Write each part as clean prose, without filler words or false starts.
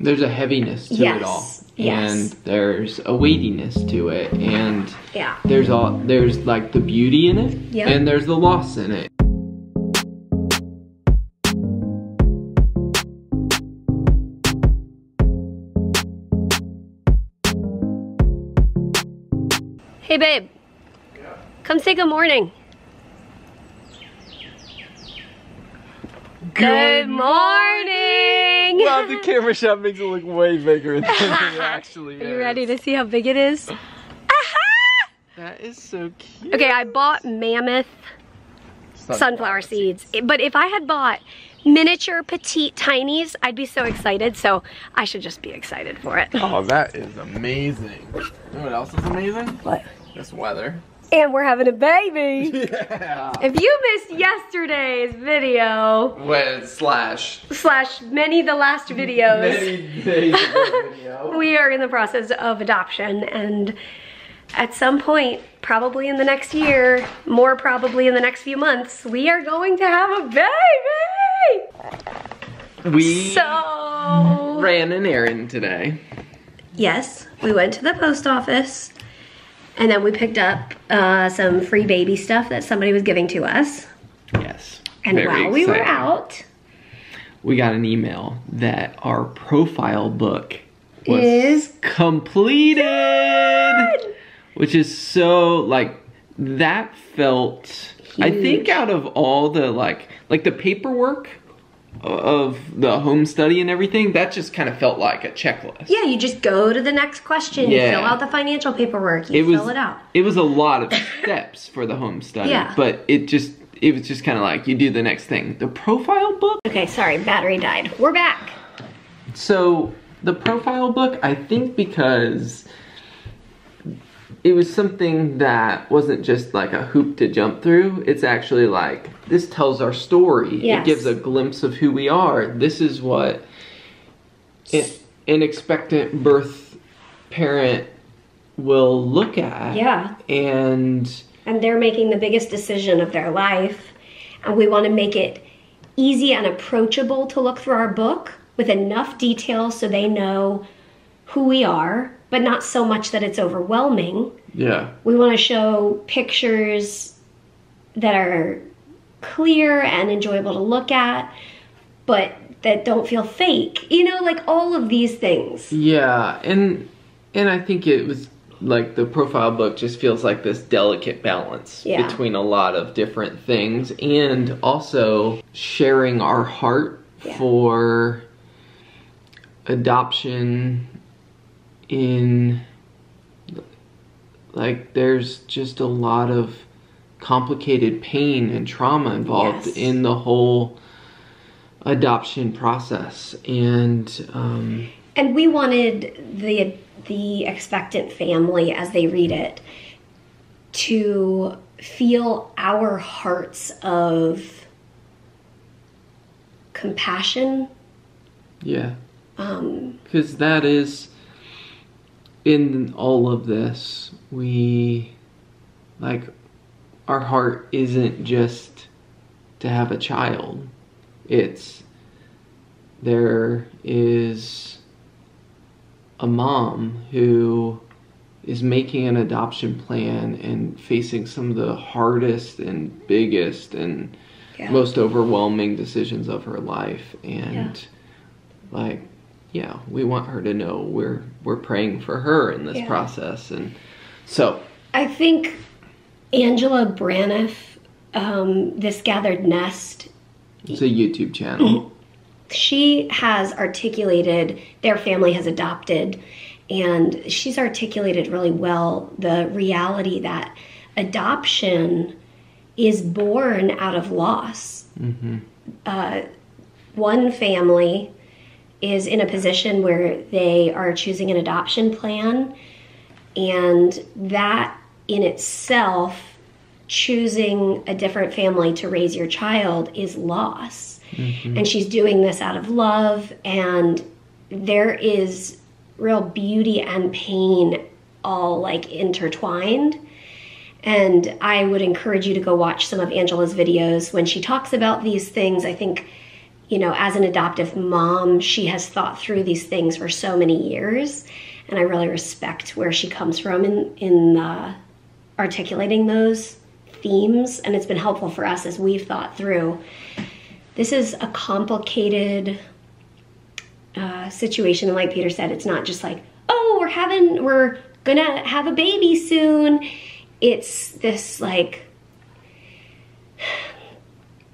There's a heaviness to it all. And there's a weightiness to it, and there's like the beauty in it, and there's the loss in it. Hey babe, come say good morning. Good morning! Wow, the camera shot makes it look way bigger than it actually is. Are you ready to see how big it is? That is so cute. Okay, I bought mammoth sunflower seeds. But if I had bought miniature petite tinies, I'd be so excited. So I should just be excited for it. Oh, that is amazing. You know what else is amazing? What? This weather. And we're having a baby. Yeah. If you missed yesterday's video. Well, slash many the last videos. Many days ago video. We are in the process of adoption, and at some point, probably in the next year, more probably in the next few months, we are going to have a baby! We ran an errand today. Yes, we went to the post office, and then we picked up some free baby stuff that somebody was giving to us. Yes. And while we were out, we got an email that our profile book was completed. Good. Which is so, like, that felt huge. I think out of all the, like the paperwork of the home study and everything, that just kind of felt like a checklist. Yeah, you just go to the next question, you fill out the financial paperwork, you fill it out. It was a lot of steps for the home study, but it was just kind of like, you do the next thing. The profile book? Okay, sorry, battery died. We're back. So, the profile book, I think because it was something that wasn't just like a hoop to jump through. It's actually like, this tells our story. Yes. It gives a glimpse of who we are. This is what an expectant birth parent will look at. Yeah. And they're making the biggest decision of their life. And we want to make it easy and approachable to look through our book with enough detail so they know who we are, but not so much that it's overwhelming. Yeah. We want to show pictures that are clear and enjoyable to look at, but that don't feel fake. You know, like all of these things. Yeah, and I think it was like the profile book just feels like this delicate balance between a lot of different things, and also sharing our heart for adoption. In like, there's just a lot of complicated pain and trauma involved in the whole adoption process, and we wanted the expectant family, as they read it, to feel our hearts of compassion. Yeah. Because that is, in all of this, our heart isn't just to have a child. There is a mom who is making an adoption plan and facing some of the hardest and biggest and most overwhelming decisions of her life. And we want her to know we're praying for her in this process. And so I think Angela Braniff, This Gathered Nest, it's a YouTube channel. She has articulated, their family has adopted, and she's articulated really well the reality that adoption is born out of loss. One family is in a position where they are choosing an adoption plan, and that in itself, choosing a different family to raise your child is loss. And she's doing this out of love, and there is real beauty and pain all like intertwined. And I would encourage you to go watch some of Angela's videos when she talks about these things. I think you know, as an adoptive mom, she has thought through these things for so many years, and I really respect where she comes from in articulating those themes, and it's been helpful for us as we've thought through. This is a complicated situation, and like Peter said, it's not just like, oh, we're gonna have a baby soon. It's this like,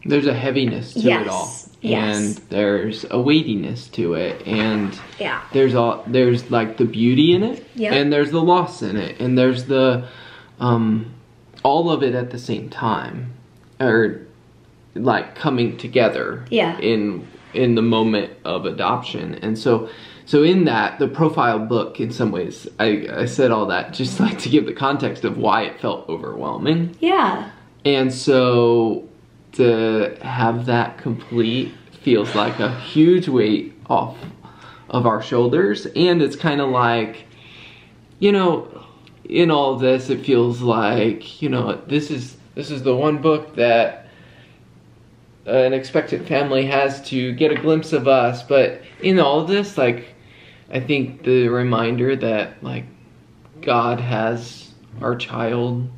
there's a heaviness to it all. And there's a weightiness to it, and there's like the beauty in it, and there's the loss in it, and there's the all of it at the same time, or like coming together in the moment of adoption. And so in that, the profile book, in some ways, I said all that just like to give the context of why it felt overwhelming. And so to have that complete feels like a huge weight off of our shoulders. And it's kind of like, you know, in all of this, it feels like, you know, this is the one book that an expectant family has to get a glimpse of us. But in all of this, like, I think the reminder that, like, God has our child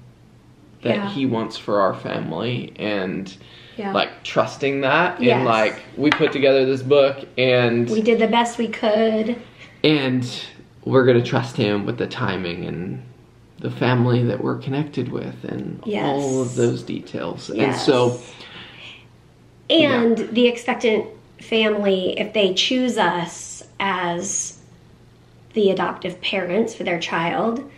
that he wants for our family, and like trusting that, and like we put together this book and we did the best we could, and we're gonna trust him with the timing and the family that we're connected with, and all of those details. And so the expectant family, if they choose us as the adoptive parents for their child,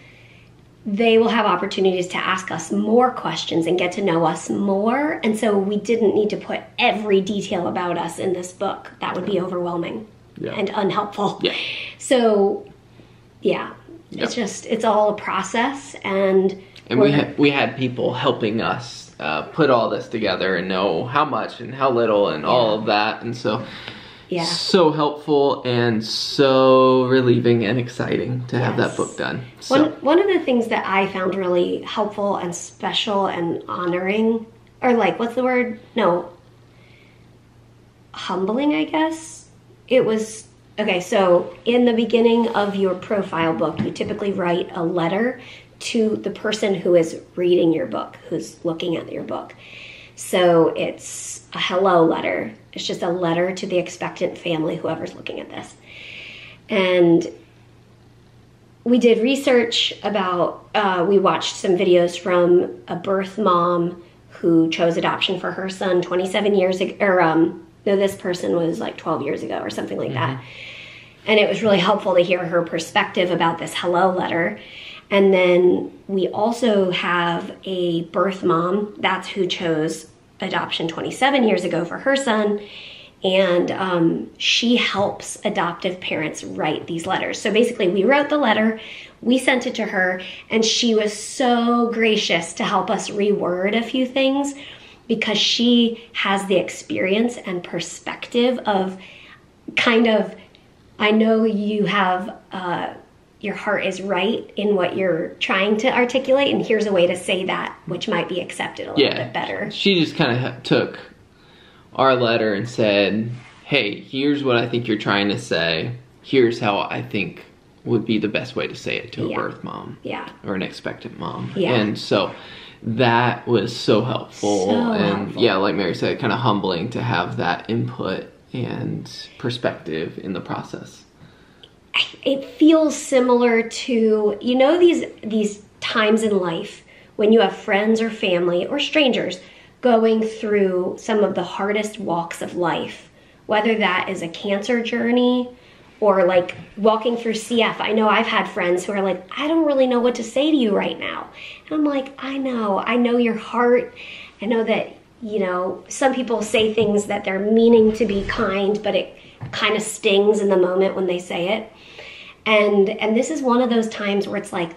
they will have opportunities to ask us more questions and get to know us more. And so we didn't need to put every detail about us in this book. That would be overwhelming and unhelpful. So it's all a process, and we had people helping us put all this together and know how much and how little and all of that. And so so helpful and so relieving and exciting to have that book done. So. One of the things that I found really helpful and special and honoring, or like, what's the word? No, humbling, I guess. It was, okay, so in the beginning of your profile book, you typically write a letter to the person who is reading your book, who's looking at your book. So it's a hello letter. It's just a letter to the expectant family, whoever's looking at this. And we did research about, we watched some videos from a birth mom who chose adoption for her son 27 years ago, or no, this person was like 12 years ago or something like that. And it was really helpful to hear her perspective about this hello letter. And then we also have a birth mom, that's who chose adoption 27 years ago for her son. And she helps adoptive parents write these letters. So basically we wrote the letter, we sent it to her, and she was so gracious to help us reword a few things, because she has the experience and perspective of kind of, I know you have, your heart is right in what you're trying to articulate, and here's a way to say that, which might be accepted a little bit better. She just kind of took our letter and said, hey, here's what I think you're trying to say. Here's how I think would be the best way to say it to a birth mom. Or an expectant mom. And so that was so helpful. Yeah, like Mary said, kind of humbling to have that input and perspective in the process. It feels similar to, you know, these times in life when you have friends or family or strangers going through some of the hardest walks of life, whether that is a cancer journey or like walking through CF. I know I've had friends who are like, I don't really know what to say to you right now. And I'm like, I know your heart. I know that, you know, some people say things that they're meaning to be kind, but it kind of stings in the moment when they say it. And this is one of those times where it's like,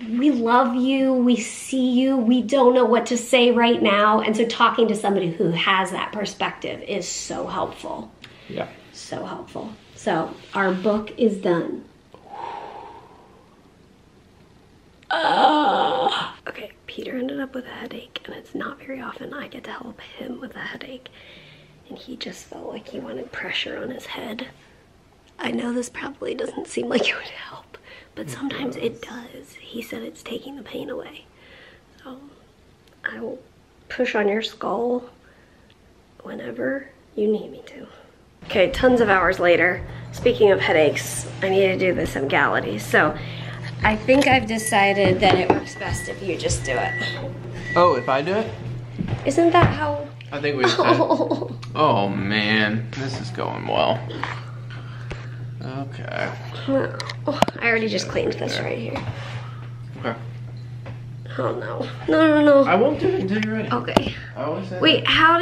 we love you, we see you, we don't know what to say right now. And so talking to somebody who has that perspective is so helpful. Yeah. So helpful. So our book is done. Okay, Peter ended up with a headache, and it's not very often I get to help him with a headache. and he just felt like he wanted pressure on his head. I know this probably doesn't seem like it would help, but sometimes it does. He said it's taking the pain away. So I will push on your skull whenever you need me to. Okay, tons of hours later. Speaking of headaches, I need to do this Emgality. So I think I've decided that it works best if you just do it. Oh, if I do it? Isn't that how? I think we decided. Oh man, this is going well. Okay. Oh, I already just cleaned this right here. Okay. Oh no. No. I won't do it until you're ready. Okay. I always say Wait, that. how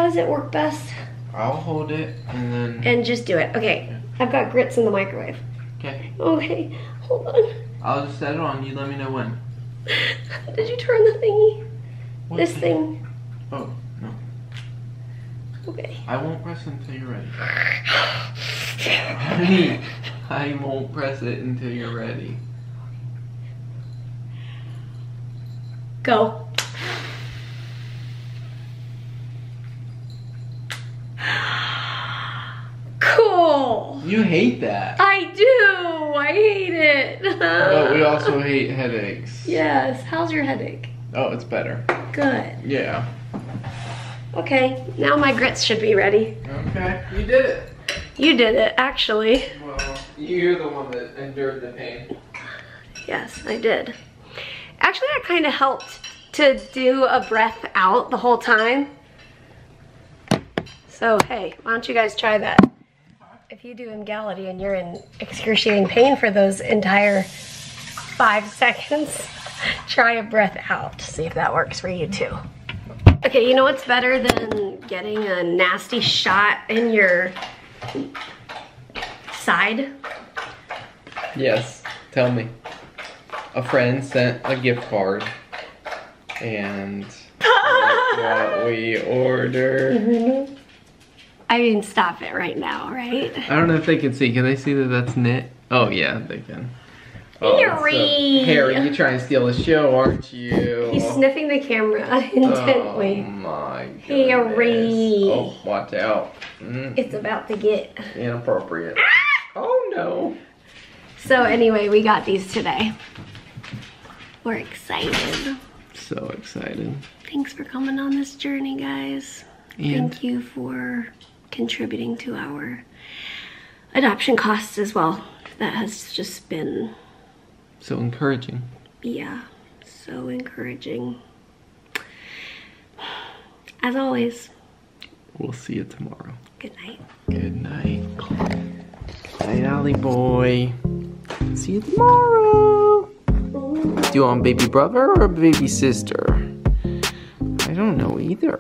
does it work best? I'll hold it and then. And just do it. Okay. I've got grits in the microwave. Okay. Okay. Hold on. I'll just set it on. You let me know when. Did you turn the thingy? What This thing. Oh, no. Okay. I won't press it until you're ready. Honey, I won't press it until you're ready. Go. Cool. You hate that. I do. I hate it. But we also hate headaches. Yes. How's your headache? Oh, it's better. Good. Yeah. Okay. Now my grits should be ready. Okay, you did it. You did it, actually. Well, you're the one that endured the pain. Yes, I did. Actually, I kind of helped to do a breath out the whole time. So, hey, why don't you guys try that? If you do Emgality and you're in excruciating pain for those entire 5 seconds, try a breath out. See if that works for you too. Okay, you know what's better than getting a nasty shot in your side? Yes, tell me. A friend sent a gift card and what we ordered. I mean, stop it right now, right? I don't know if they can see. Can they see that that's knit? Oh yeah, they can. Oh, Harry! Harry, you're trying to steal the show, aren't you? He's sniffing the camera intently. Oh my goodness. Harry! Oh, watch out. It's about to get Inappropriate. Oh no. So anyway, we got these today. We're excited. So excited. Thanks for coming on this journey, guys. And thank you for contributing to our adoption costs as well. That has just been... so encouraging. Yeah, so encouraging. As always. We'll see you tomorrow. Good night. Good night. Night, Ollie boy. See you tomorrow. Do you want baby brother or baby sister? I don't know either.